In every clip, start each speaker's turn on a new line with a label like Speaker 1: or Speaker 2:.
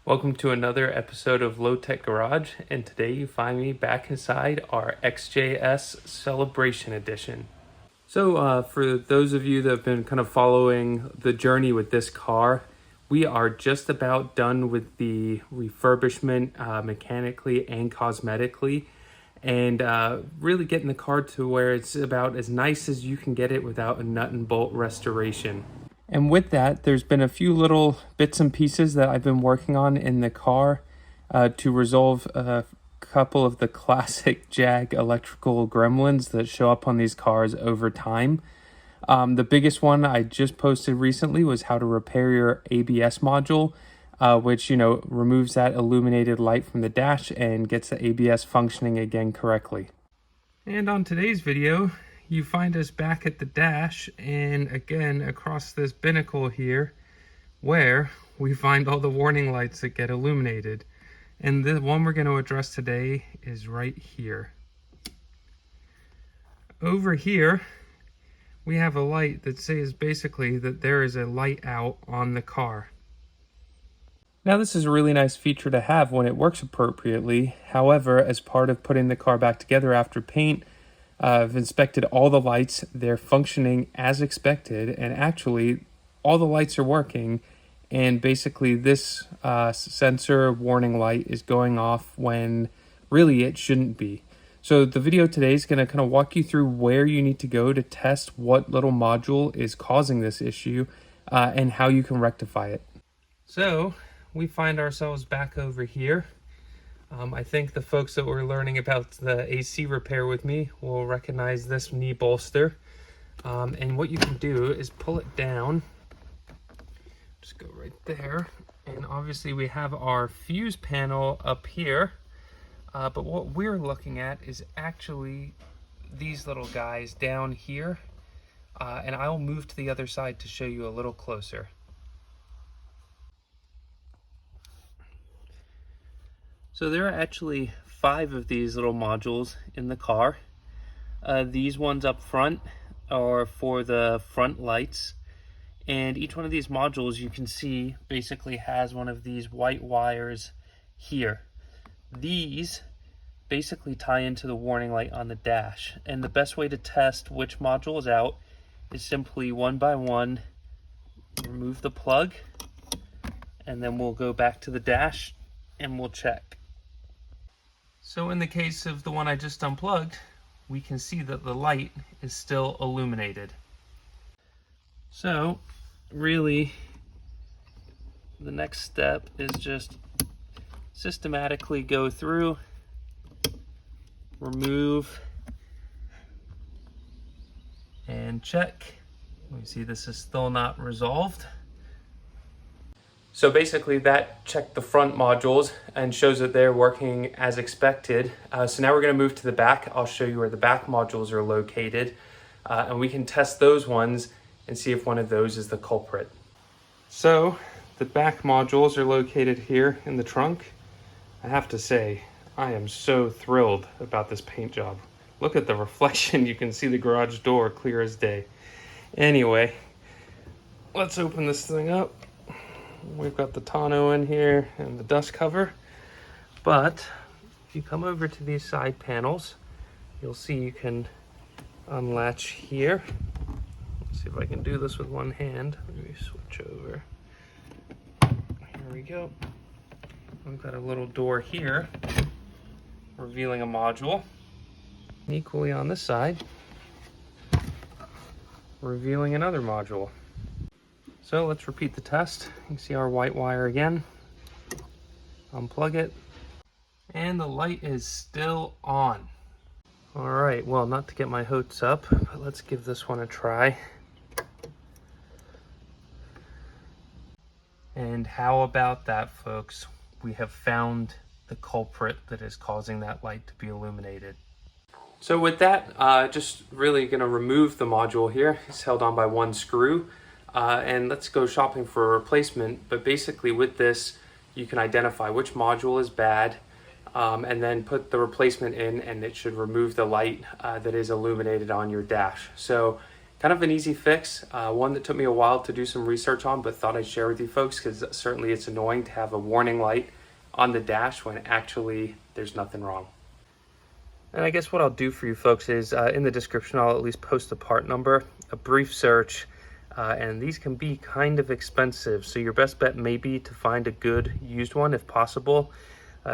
Speaker 1: Welcome to another episode of Low Tech Garage, and today you find me back inside our XJS Celebration Edition. So for those of you that have been kind of following the journey with this car, we are just about done with the refurbishment mechanically and cosmetically, and really getting the car to where it's about as nice as you can get it without a nut and bolt restoration. And with that, there's been a few little bits and pieces that I've been working on in the car to resolve a couple of the classic Jag electrical gremlins that show up on these cars over time. The biggest one I just posted recently was how to repair your ABS module, which, removes that illuminated light from the dash and gets the ABS functioning again correctly. And on today's video, you find us back at the dash and again across this binnacle here where we find all the warning lights that get illuminated. And the one we're going to address today is right here. Over here, we have a light that says basically that there is a light out on the car. Now this is a really nice feature to have when it works appropriately. However, as part of putting the car back together after paint, I've inspected all the lights. They're functioning as expected, and actually all the lights are working, and basically this sensor warning light is going off when really it shouldn't be. So the video today is going to kind of walk you through where you need to go to test what little module is causing this issue and how you can rectify it. So we find ourselves back over here. I think the folks that were learning about the AC repair with me will recognize this knee bolster. And what you can do is pull it down. Just go right there. And obviously we have our fuse panel up here. But what we're looking at is actually these little guys down here. And I'll move to the other side to show you a little closer. So there are actually 5 of these little modules in the car. These ones up front are for the front lights. And each one of these modules you can see basically has one of these white wires here. These basically tie into the warning light on the dash. And the best way to test which module is out is simply one by one remove the plug, and then we'll go back to the dash and we'll check. So in the case of the one I just unplugged, we can see that the light is still illuminated. So really, the next step is just systematically go through, remove, and check. We see this is still not resolved. So basically that checked the front modules and shows that they're working as expected. So now we're going to move to the back. I'll show you where the back modules are located, and we can test those ones and see if one of those is the culprit. So the back modules are located here in the trunk. I have to say, I am so thrilled about this paint job. Look at the reflection. You can see the garage door clear as day. Anyway, let's open this thing up. We've got the tonneau in here and the dust cover, but if you come over to these side panels, you'll see you can unlatch here. Let's see if I can do this with one hand. Let me switch over. Here we go. We've got a little door here revealing a module. And equally on this side, revealing another module. So let's repeat the test. You can see our white wire again. Unplug it. And the light is still on. All right, well, not to get my hopes up, but let's give this one a try. And how about that, folks? We have found the culprit that is causing that light to be illuminated. So with that, just really gonna remove the module here. It's held on by one screw. And let's go shopping for a replacement. But basically with this, you can identify which module is bad, and then put the replacement in, and it should remove the light that is illuminated on your dash. So Kind of an easy fix, one that took me a while to do some research on, but thought I'd share with you folks because certainly it's annoying to have a warning light on the dash when actually there's nothing wrong. And I guess what I'll do for you folks is in the description, I'll at least post the part number, a brief search, and these can be kind of expensive. So your best bet may be to find a good used one if possible.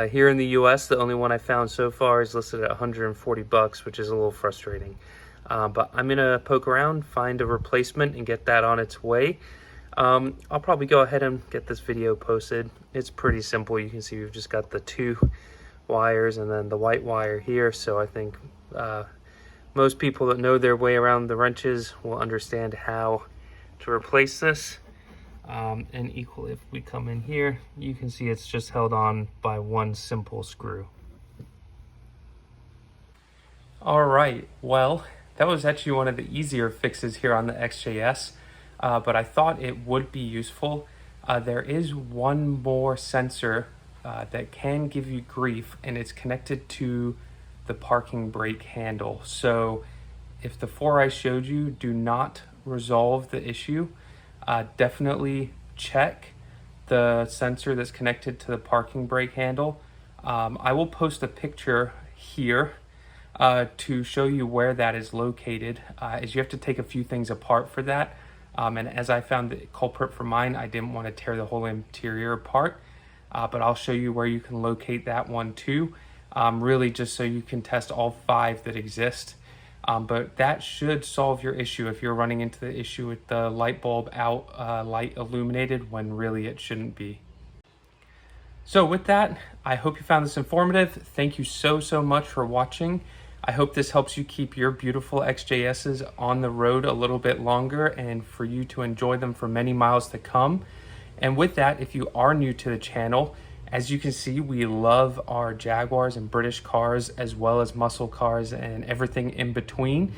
Speaker 1: Here in the US, the only one I found so far is listed at 140 bucks, which is a little frustrating. But I'm gonna poke around, find a replacement, and get that on its way. I'll probably go ahead and get this video posted. It's pretty simple. You can see we've just got the 2 wires and then the white wire here. So I think most people that know their way around the wrenches will understand how to replace this. And equally, if we come in here, you can see it's just held on by one simple screw. All right, well, that was actually one of the easier fixes here on the XJS, but I thought it would be useful. There is one more sensor that can give you grief, and it's connected to the parking brake handle. So if the 4 I showed you do not resolve the issue, definitely check the sensor that's connected to the parking brake handle. I will post a picture here to show you where that is located, as you have to take a few things apart for that. And as I found the culprit for mine, I didn't want to tear the whole interior apart, but I'll show you where you can locate that one too, really just so you can test all 5 that exist. But that should solve your issue if you're running into the issue with the light bulb out, light illuminated when really it shouldn't be. So with that, I hope you found this informative. Thank you so much for watching. I hope this helps you keep your beautiful XJSs on the road a little bit longer and for you to enjoy them for many miles to come. And with that, if you are new to the channel, as you can see, we love our Jaguars and British cars as well as muscle cars and everything in between.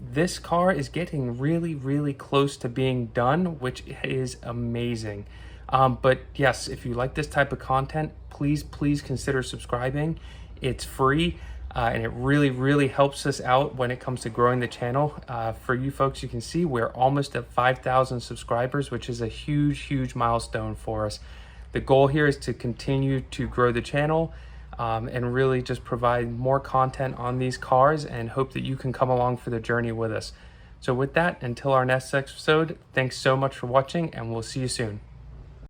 Speaker 1: This car is getting really close to being done, which is amazing. But yes, if you like this type of content, please consider subscribing. It's free. And it really helps us out when it comes to growing the channel. For you folks, you can see we're almost at 5,000 subscribers, which is a huge milestone for us. The goal here is to continue to grow the channel and really just provide more content on these cars and hope that you can come along for the journey with us. So with that, until our next episode, thanks so much for watching and we'll see you soon.